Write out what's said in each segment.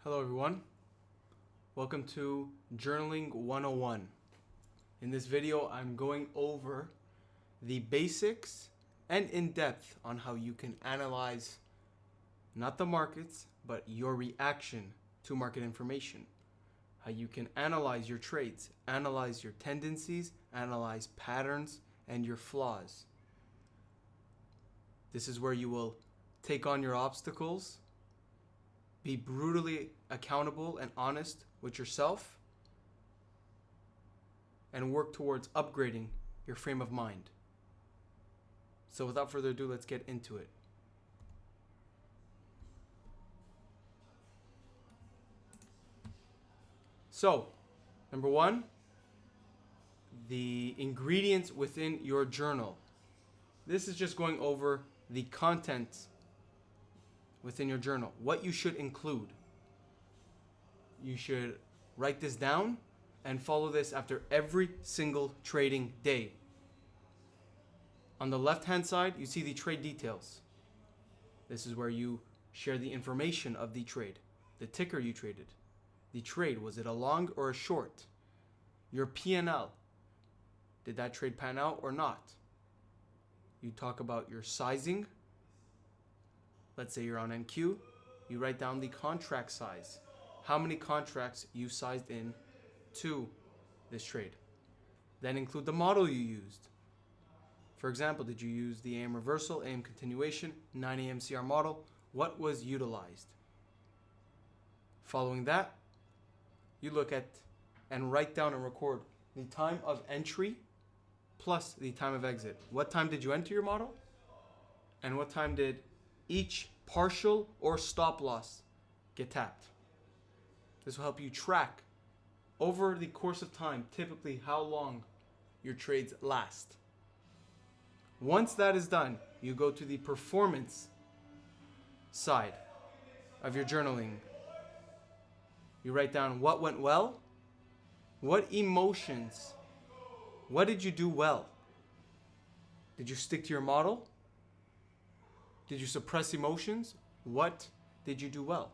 Hello everyone, welcome to Journaling 101. In this video I'm going over the basics and in-depth on how you can analyze not the markets but your reaction to market information. How you can analyze your trades, analyze your tendencies, analyze patterns and your flaws. This is where you will take on your obstacles, be brutally accountable and honest with yourself, and work towards upgrading your frame of mind. So without further ado, let's get into it. So, number one, the ingredients within your journal. This is just going over the content within your journal, what you should include. You should write this down and follow this after every single trading day. On the left-hand side, you see the trade details. This is where you share the information of the trade, the ticker you traded, the trade, was it a long or a short, your P&L, did that trade pan out or not? You talk about your sizing. Let's say you're on NQ, you write down the contract size. How many contracts you sized in to this trade. Then include the model you used. For example, did you use the AM reversal, AM continuation, 9 AM CR model? What was utilized? Following that, you look at and write down and record the time of entry plus the time of exit. What time did you enter your model? And what time did each partial or stop loss get tapped? This will help you track over the course of time, typically how long your trades last. Once that is done, you go to the performance side of your journaling. You write down what went well, what emotions, what did you do well? Did you stick to your model? Did you suppress emotions? What did you do well?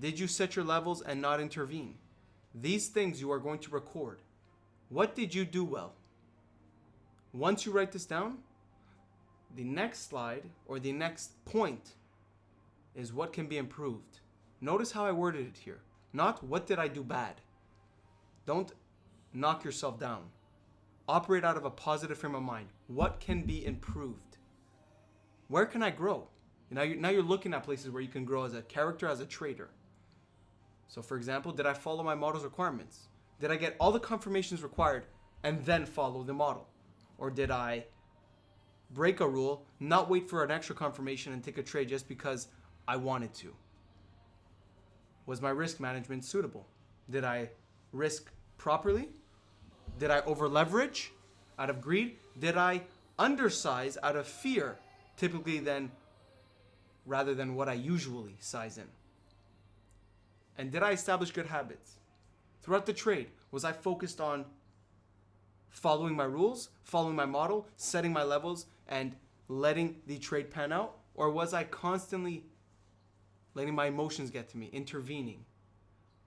Did you set your levels and not intervene? These things you are going to record. What did you do well? Once you write this down, the next slide or the next point is what can be improved. Notice how I worded it here. Not what did I do bad. Don't knock yourself down. Operate out of a positive frame of mind. What can be improved? Where can I grow? Now you're looking at places where you can grow as a character, as a trader. So for example, did I follow my model's requirements? Did I get all the confirmations required and then follow the model? Or did I break a rule, not wait for an extra confirmation and take a trade just because I wanted to? Was my risk management suitable? Did I risk properly? Did I over leverage out of greed? Did I undersize out of fear? Typically then, rather than what I usually size in. And did I establish good habits? Throughout the trade, was I focused on following my rules, following my model, setting my levels, and letting the trade pan out? Or was I constantly letting my emotions get to me, intervening?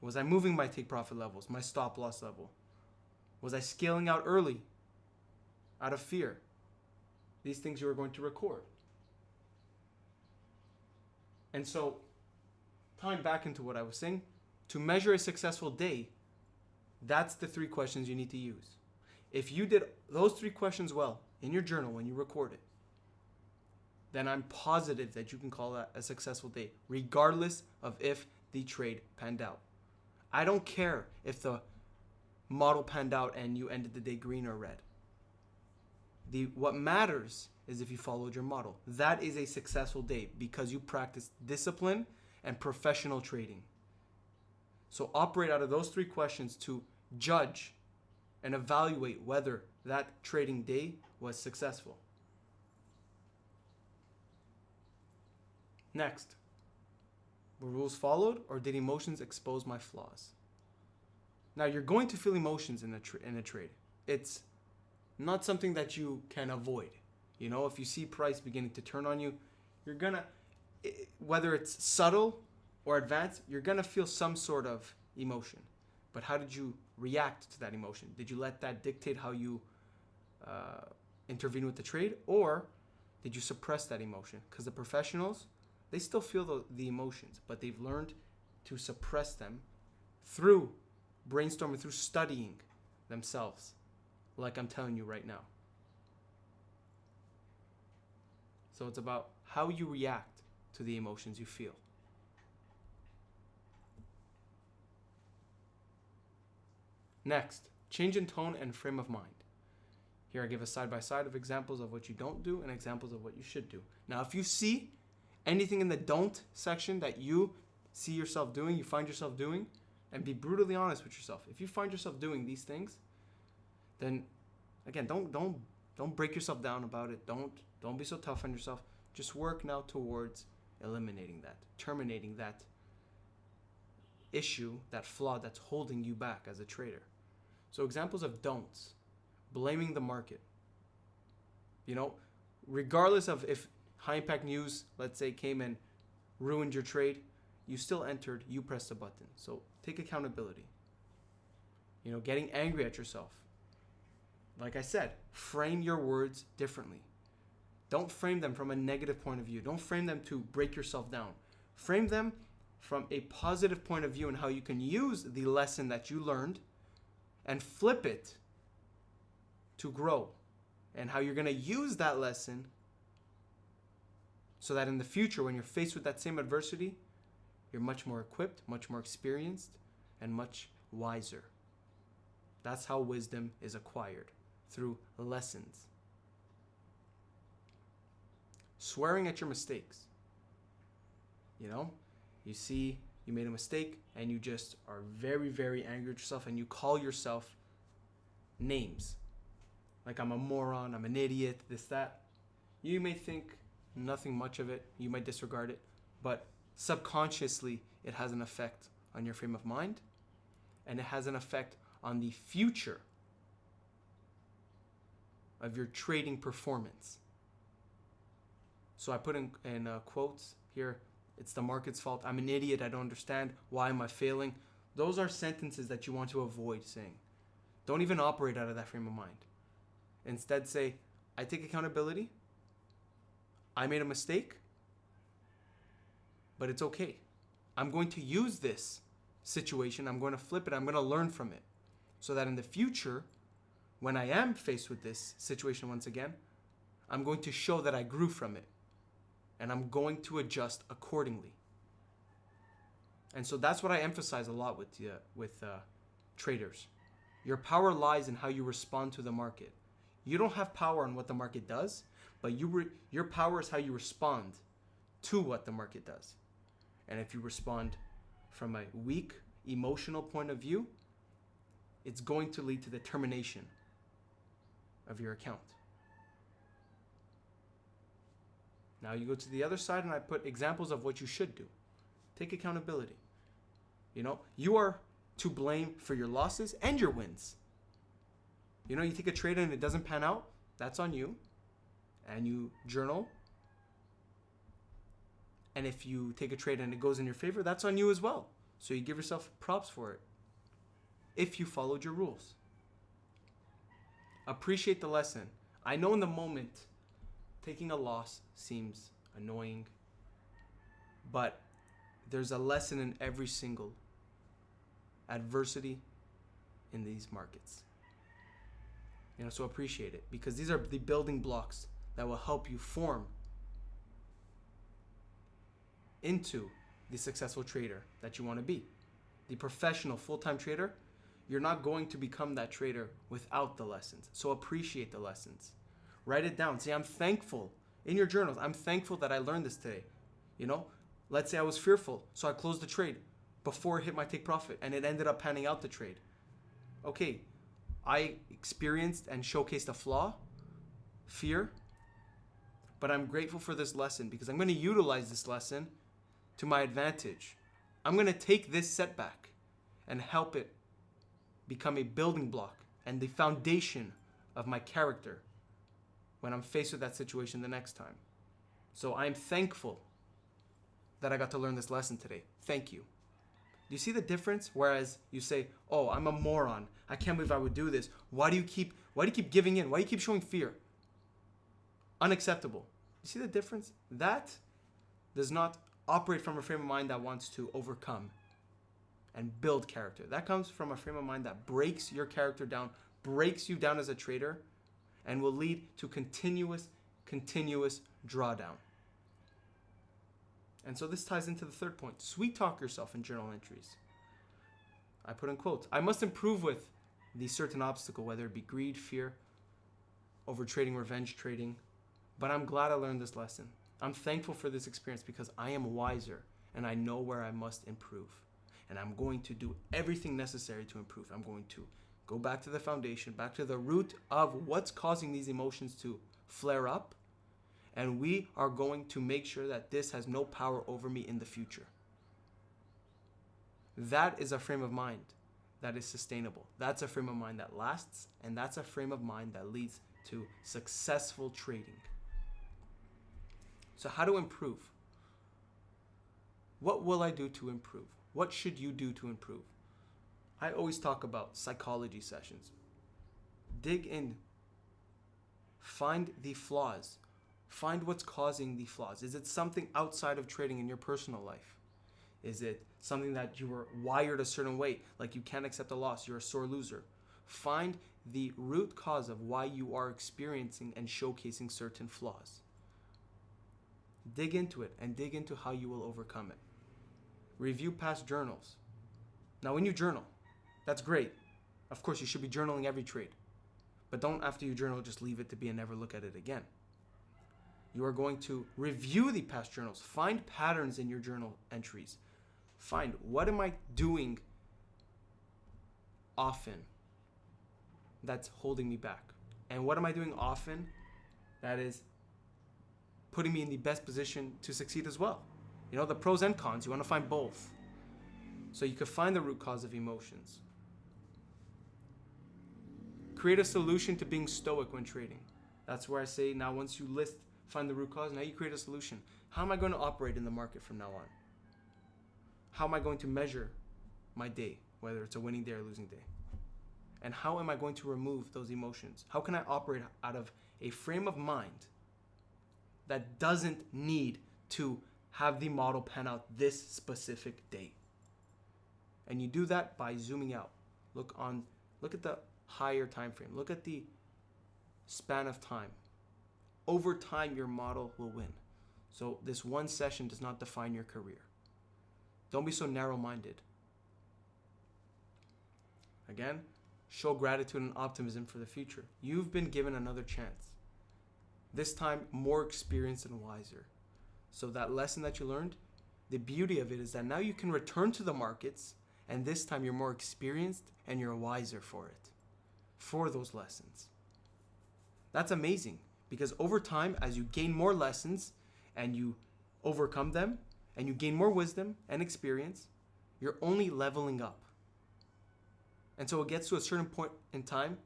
Was I moving my take profit levels, my stop loss level? Was I scaling out early out of fear? These things you are going to record. And so, tying back into what I was saying, to measure a successful day, that's the 3 questions you need to use. If you did those 3 questions well in your journal when you record it, then I'm positive that you can call that a successful day, regardless of if the trade panned out. I don't care if the model panned out and you ended the day green or red. What matters is if you followed your model. That is a successful day because you practiced discipline and professional trading. So operate out of those 3 questions to judge and evaluate whether that trading day was successful. Next, were rules followed or did emotions expose my flaws? Now you're going to feel emotions in a trade. It's not something that you can avoid. If you see price beginning to turn on you, you're gonna, whether it's subtle or advance, you're going to feel some sort of emotion. But how did you react to that emotion? Did you let that dictate how you intervene with the trade, or did you suppress that emotion? Because the professionals, they still feel the emotions, but they've learned to suppress them through brainstorming, through studying themselves, like I'm telling you right now. So it's about how you react to the emotions you feel. Next, change in tone and frame of mind. Here I give a side-by-side of examples of what you don't do and examples of what you should do. Now, if you see anything in the don't section that you see yourself doing, you find yourself doing, and be brutally honest with yourself. If you find yourself doing these things, then again, don't break yourself down about it. Don't be so tough on yourself. Just work now towards eliminating that, terminating that issue, that flaw that's holding you back as a trader. So examples of don'ts: blaming the market. Regardless of if high impact news, let's say, came and ruined your trade, you still entered, you pressed the button. So take accountability. Getting angry at yourself. Like I said, frame your words differently. Don't frame them from a negative point of view. Don't frame them to break yourself down. Frame them from a positive point of view and how you can use the lesson that you learned and flip it to grow, and how you're going to use that lesson so that in the future, when you're faced with that same adversity, you're much more equipped, much more experienced, and much wiser. That's how wisdom is acquired, through lessons. Swearing at your mistakes. You see you made a mistake and you just are very, very angry at yourself, and you call yourself names. Like, I'm a moron, I'm an idiot, this, that. You may think nothing much of it, you might disregard it, but subconsciously it has an effect on your frame of mind, and it has an effect on the future of your trading performance. So I put in quotes here, it's the market's fault, I'm an idiot, I don't understand, why am I failing? Those are sentences that you want to avoid saying. Don't even operate out of that frame of mind. Instead say, I take accountability, I made a mistake, but it's okay. I'm going to use this situation, I'm going to flip it, I'm going to learn from it, so that in the future, when I am faced with this situation once again, I'm going to show that I grew from it, and I'm going to adjust accordingly. And so that's what I emphasize a lot with traders. Your power lies in how you respond to the market. You don't have power on what the market does, but your power is how you respond to what the market does. And if you respond from a weak, emotional point of view, it's going to lead to the termination of your account. Now you go to the other side, and I put examples of what you should do. Take accountability. You are to blame for your losses and your wins. You take a trade and it doesn't pan out, that's on you. And you journal. And if you take a trade and it goes in your favor, that's on you as well. So you give yourself props for it, if you followed your rules. Appreciate the lesson. I know in the moment, taking a loss seems annoying, but there's a lesson in every single adversity in these markets. So appreciate it, because these are the building blocks that will help you form into the successful trader that you want to be. The professional full-time trader, you're not going to become that trader without the lessons. So appreciate the lessons. Write it down. Say, I'm thankful. In your journals, I'm thankful that I learned this today. Let's say I was fearful, so I closed the trade before it hit my take profit, and it ended up panning out the trade. Okay, I experienced and showcased a flaw, fear, but I'm grateful for this lesson, because I'm going to utilize this lesson to my advantage. I'm going to take this setback and help it become a building block and the foundation of my character when I'm faced with that situation the next time. So I'm thankful that I got to learn this lesson today. Thank you. Do you see the difference? Whereas you say, oh, I'm a moron. I can't believe I would do this. Why do you keep giving in? Why do you keep showing fear? Unacceptable. You see the difference? That does not operate from a frame of mind that wants to overcome and build character. That comes from a frame of mind that breaks your character down, breaks you down as a trader, and will lead to continuous drawdown. And so this ties into the third point. Sweet talk yourself in journal entries. I put in quotes. I must improve with the certain obstacle, whether it be greed, fear, overtrading, revenge trading. But I'm glad I learned this lesson. I'm thankful for this experience because I am wiser and I know where I must improve. And I'm going to do everything necessary to improve. I'm going to go back to the foundation, back to the root of what's causing these emotions to flare up. And we are going to make sure that this has no power over me in the future. That is a frame of mind that is sustainable. That's a frame of mind that lasts, and that's a frame of mind that leads to successful trading. So how to improve? What will I do to improve? What should you do to improve? I always talk about psychology sessions. Dig in. Find the flaws. Find what's causing the flaws. Is it something outside of trading in your personal life? Is it something that you were wired a certain way, like you can't accept a loss, you're a sore loser? Find the root cause of why you are experiencing and showcasing certain flaws. Dig into it and dig into how you will overcome it. Review past journals. Now, when you journal, that's great. Of course, you should be journaling every trade. But don't, after you journal, just leave it to be and never look at it again. You are going to review the past journals. Find patterns in your journal entries. Find, what am I doing often that's holding me back? And what am I doing often that is putting me in the best position to succeed as well? You know, the pros and cons, you want to find both. So you can find the root cause of emotions. Create a solution to being stoic when trading. That's where I say, now once you find the root cause, now you create a solution. How am I going to operate in the market from now on? How am I going to measure my day, whether it's a winning day or losing day? And how am I going to remove those emotions? How can I operate out of a frame of mind that doesn't need to have the model pan out this specific day? And you do that by zooming out. Look at the higher time frame. Look at the span of time. Over time, your model will win. So this one session does not define your career. Don't be so narrow-minded. Again, show gratitude and optimism for the future. You've been given another chance. This time, more experienced and wiser. So that lesson that you learned, the beauty of it is that now you can return to the markets, and this time you're more experienced and you're wiser for it, for those lessons. That's amazing, because over time, as you gain more lessons and you overcome them, and you gain more wisdom and experience, you're only leveling up. And so it gets to a certain point in time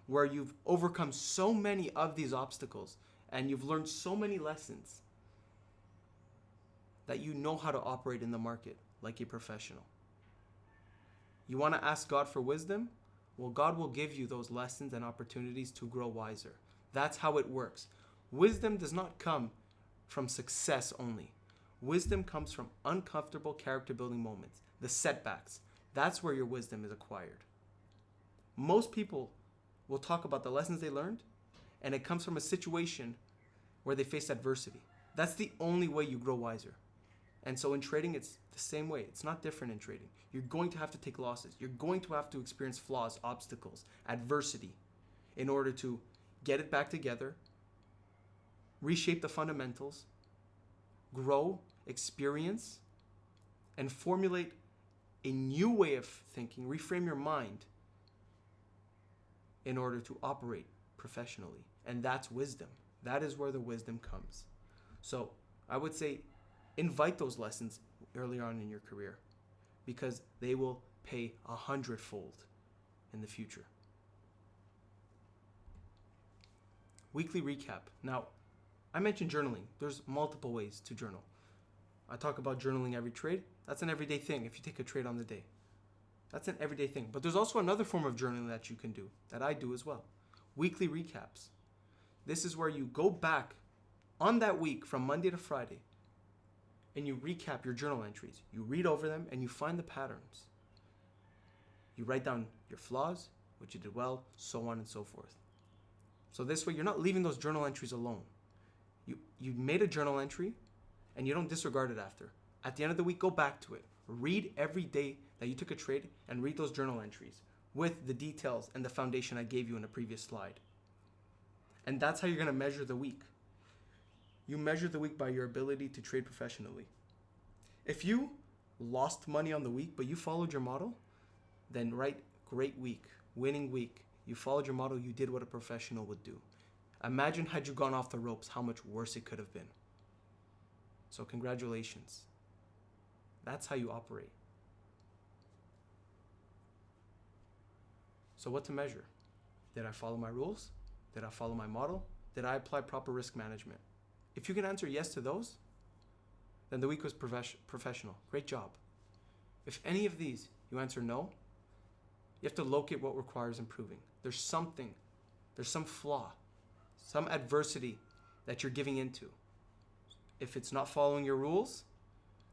where you've overcome so many of these obstacles and you've learned so many lessons that you know how to operate in the market like a professional. You want to ask God for wisdom? Well, God will give you those lessons and opportunities to grow wiser. That's how it works. Wisdom does not come from success only. Wisdom comes from uncomfortable character building moments, the setbacks. That's where your wisdom is acquired. Most people will talk about the lessons they learned, and it comes from a situation where they faced adversity. That's the only way you grow wiser. And so in trading, it's the same way. It's not different in trading. You're going to have to take losses. You're going to have to experience flaws, obstacles, adversity in order to get it back together, reshape the fundamentals, grow, experience, and formulate a new way of thinking, reframe your mind in order to operate professionally. And that's wisdom. That is where the wisdom comes. So I would say invite those lessons early on in your career because they will pay 100-fold in the future. Weekly recap. Now, I mentioned journaling. There's multiple ways to journal. I talk about journaling every trade. That's an everyday thing if you take a trade on the day. That's an everyday thing. But there's also another form of journaling that you can do, that I do as well. Weekly recaps. This is where you go back on that week from Monday to Friday and you recap your journal entries. You read over them and you find the patterns. You write down your flaws, what you did well, so on and so forth. So this way you're not leaving those journal entries alone. You made a journal entry and you don't disregard it after. At the end of the week, go back to it. Read every day that you took a trade and read those journal entries with the details and the foundation I gave you in a previous slide. And that's how you're going to measure the week. You measure the week by your ability to trade professionally. If you lost money on the week, but you followed your model, then write great week, winning week. You followed your model, you did what a professional would do. Imagine had you gone off the ropes, how much worse it could have been. So congratulations. That's how you operate. So what to measure? Did I follow my rules? Did I follow my model? Did I apply proper risk management? If you can answer yes to those, then the week was professional. Great job. If any of these you answer no, you have to locate what requires improving. There's some flaw, some adversity that you're giving into. If it's not following your rules,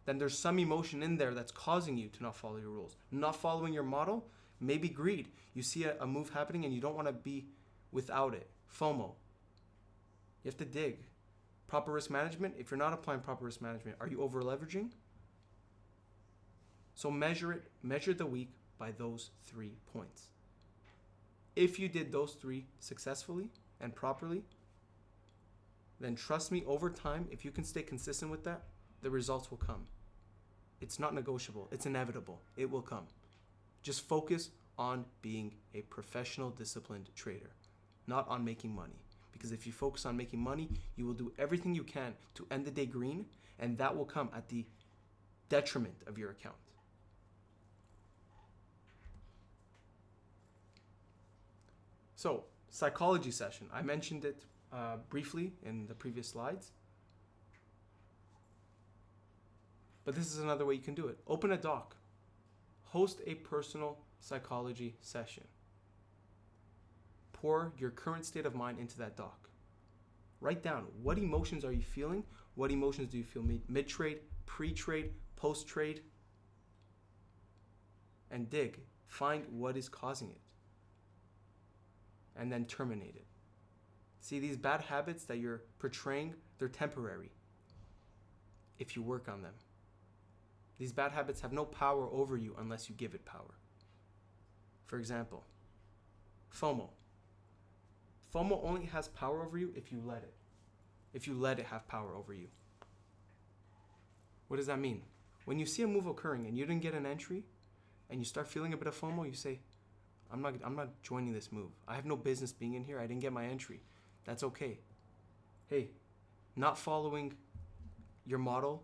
then there's some emotion in there that's causing you to not follow your rules. Not following your model, maybe greed. You see a move happening and you don't want to be without it. FOMO. You have to dig. Proper risk management. If you're not applying proper risk management, are you over leveraging? So measure the week by those 3 points. If you did those 3 successfully and properly, then trust me, over time, if you can stay consistent with that, the results will come. It's not negotiable. It's inevitable. It will come. Just focus on being a professional, disciplined trader, not on making money. Because if you focus on making money, you will do everything you can to end the day green, and that will come at the detriment of your account. So, psychology session. I mentioned it briefly in the previous slides. But this is another way you can do it. Open a doc. Host a personal psychology session. Pour your current state of mind into that doc. Write down, what emotions are you feeling? What emotions do you feel mid-trade, pre-trade, post-trade? And dig. Find what is causing it. And then terminate it. See, these bad habits that you're portraying, they're temporary if you work on them. These bad habits have no power over you unless you give it power. For example, FOMO. FOMO only has power over you if you let it. If you let it have power over you. What does that mean? When you see a move occurring and you didn't get an entry and you start feeling a bit of FOMO, you say, I'm not joining this move. I have no business being in here. I didn't get my entry. That's okay. Hey, not following your model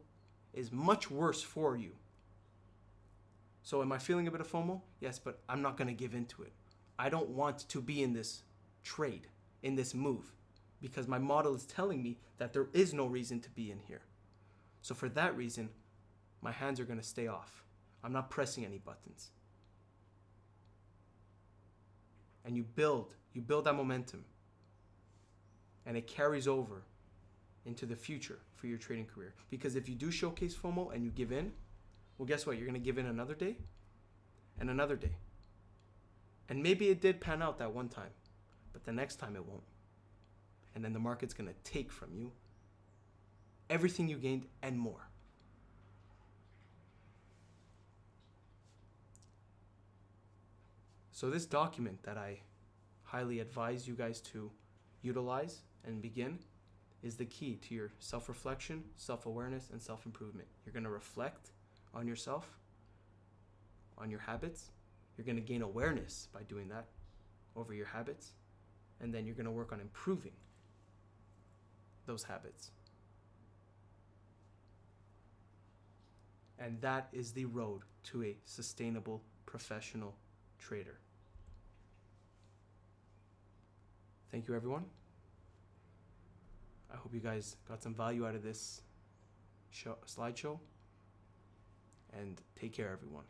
is much worse for you. So am I feeling a bit of FOMO? Yes, but I'm not going to give into it. I don't want to be in this trade, in this move, because my model is telling me that there is no reason to be in here. So for that reason, my hands are going to stay off. I'm not pressing any buttons. And you build that momentum. And it carries over into the future for your trading career. Because if you do showcase FOMO and you give in, well, guess what? You're going to give in another day and another day. And maybe it did pan out that one time, but the next time it won't. And then the market's going to take from you everything you gained and more. So this document that I highly advise you guys to utilize and begin is the key to your self-reflection, self-awareness, and self-improvement. You're going to reflect on yourself, on your habits. You're going to gain awareness by doing that over your habits. And then you're going to work on improving those habits. And that is the road to a sustainable professional trader. Thank you, everyone. I hope you guys got some value out of this slideshow. And take care, everyone.